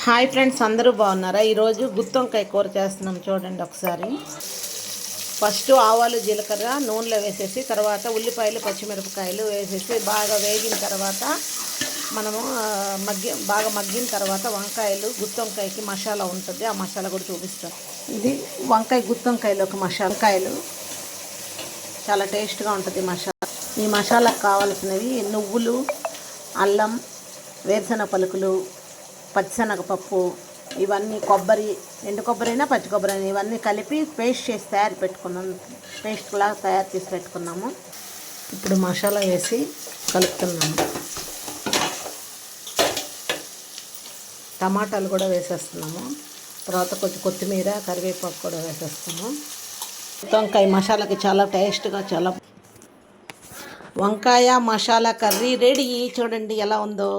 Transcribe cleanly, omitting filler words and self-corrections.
Hi friends, అందరూ బాగున్నారా? ఈరోజు గుత్తొంకాయ కూర చేస్తున్నాం. చూడండి ఒకసారి. ఫస్ట్ ఆవాలు జీలకర్ర నూనెలో వేసేసి తర్వాత ఉల్లిపాయలు పచ్చిమిరపకాయలు వేసేసి బాగా వేగిన తర్వాత మనము బాగా మగ్గిన తర్వాత వంకాయలు గుత్తొంకాయకి మసాలా ఉంటుంది. ఆ మసాలా కూడా చూపిస్తాను. ఇది వంకాయ గుత్తొంకాయలో ఒక మసాలాకాయలు చాలా టేస్ట్గా ఉంటుంది మసాలా. ఈ మసాలాకు కావాల్సినవి నువ్వులు, అల్లం, వేరుశనగ పలుకులు, పచ్చిశనగపప్పు, ఇవన్నీ కొబ్బరి, ఎండు కొబ్బరి అయినా పచ్చి కొబ్బరి అయినా ఇవన్నీ కలిపి పేస్ట్ చేసి పేస్ట్లా తయారు చేసి పెట్టుకున్నాము. ఇప్పుడు మసాలా వేసి కలుపుతున్నాము. టమాటాలు కూడా వేసేస్తున్నాము. తర్వాత కొంచెం కొత్తిమీర, కరివేపాకు కూడా వేసేస్తాము. వంకాయ మసాలాకి చాలా టేస్ట్గా చాలా వంకాయ మసాలా కర్రీ రెడీ. చూడండి ఎలా ఉందో.